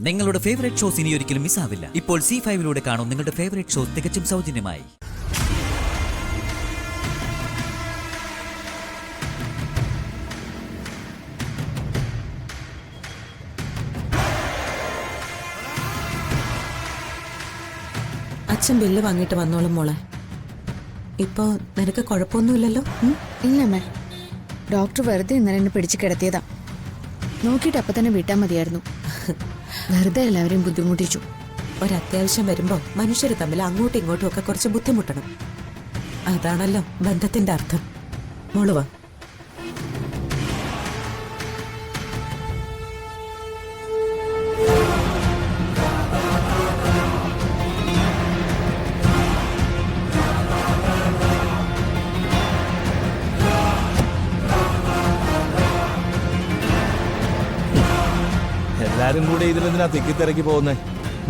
നിങ്ങളുടെ favourite shows ഇനി ഒരിക്കലും മിസ്സാവില്ല. ഇപ്പോൾ C5 കാണും നിങ്ങളുടെ ഫേവറേറ്റ് ഷോസ് തികച്ചും സൗജന്യമായി. അച്ഛൻ ബില്ല് വാങ്ങിയിട്ട് വന്നോളും മോളെ. ഇപ്പോ നിനക്ക് കുഴപ്പമൊന്നുമില്ലല്ലോ? ഇല്ലമ്മേ, ഡോക്ടർ വെറുതെ ഇന്നലെ എന്നെ പിടിച്ചു കിടത്തിയതാ. നോക്കിയിട്ട് അപ്പൊ തന്നെ വിട്ടാൽ മതിയായിരുന്നു. വെറുതെ എല്ലാവരെയും ബുദ്ധിമുട്ടിച്ചു. ഒരത്യാവശ്യം വരുമ്പോ മനുഷ്യർ തമ്മിൽ അങ്ങോട്ടും ഇങ്ങോട്ടും ഒക്കെ കുറച്ച് ബുദ്ധിമുട്ടണം. അതാണല്ലോ ബന്ധത്തിന്റെ അർത്ഥം. മോള് വാ. എല്ലാരും കൂടെ ഇതിലെന്തിനാ തിക്കിത്തിരക്കി പോകുന്നേ?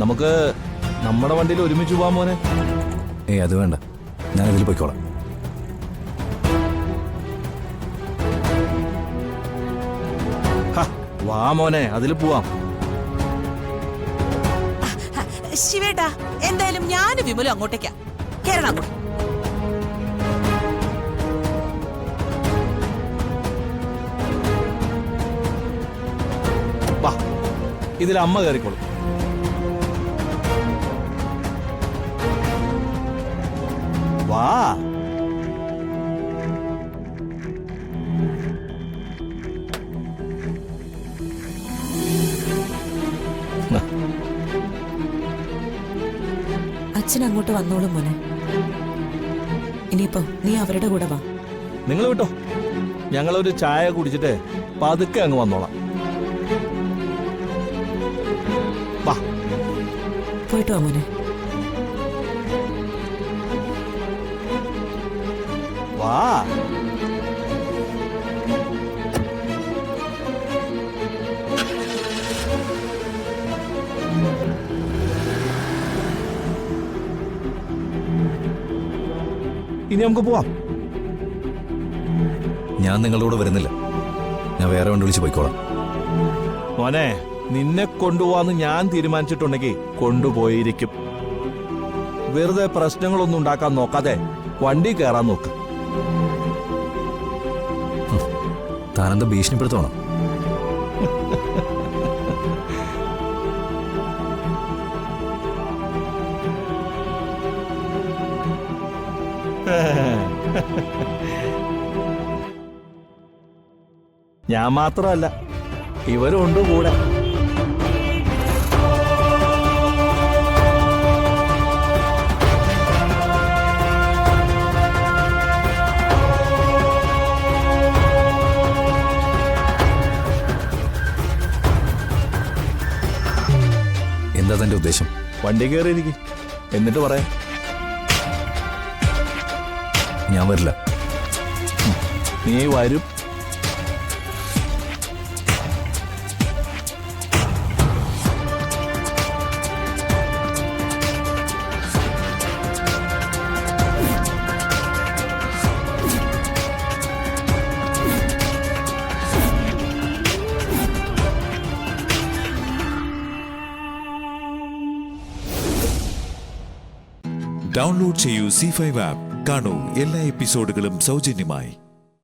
നമുക്ക് നമ്മുടെ വണ്ടിയിൽ ഒരുമിച്ച് പോവാൻ മോനെ. അത് വേണ്ട, ഞാനതിൽ പോയിക്കോളാം. വാ മോനെ, അതിൽ പോവാം. ശിവേട്ടാ, എന്തായാലും ഞാൻ വിമലും അങ്ങോട്ടേക്കാ. കേരളം അങ്ങോട്ട്. വാ, ഇതിൽ അമ്മ കയറിക്കോളും. വാ. അച്ഛൻ അങ്ങോട്ട് വന്നോളും മോനെ. ഇനിയിപ്പോ നീ അവരുടെ കൂടെ വാ. നിങ്ങൾ വിട്ടോ, ഞങ്ങളൊരു ചായ കുടിച്ചിട്ട് പതുക്കെ അങ്ങ് വന്നോളാം. വാ. പോയിട്ട് വാ മോനെ. വാ. ഇനി നമുക്ക് പോവാം. ഞാൻ നിങ്ങളുടെ കൂടെ വരുന്നില്ല. ഞാൻ വേറെ വണ്ടി വിളിച്ച് പോയിക്കോളാം. മോനെ, നിന്നെ കൊണ്ടുപോവാന്ന് ഞാൻ തീരുമാനിച്ചിട്ടുണ്ടെങ്കിൽ കൊണ്ടുപോയിരിക്കും. വെറുതെ പ്രശ്നങ്ങളൊന്നും ഉണ്ടാക്കാൻ നോക്കാതെ വണ്ടി കയറാൻ നോക്ക്. താനെന്താ ഭീഷണിപ്പെടുത്തണം? ഞാൻ മാത്രമല്ല, ഇവരും ഉണ്ട് കൂടെ. എന്താ തന്റെ ഉദ്ദേശം? വണ്ടി കയറിയിരിക്കും, എന്നിട്ട് പറയാം. ഞാൻ വരില്ല. നീ വരും. ഡൗൺലോഡ് ചെയ്യൂ C5 ആപ്പ്. കാണൂ എല്ലാ എപ്പിസോഡുകളും സൗജന്യമായി.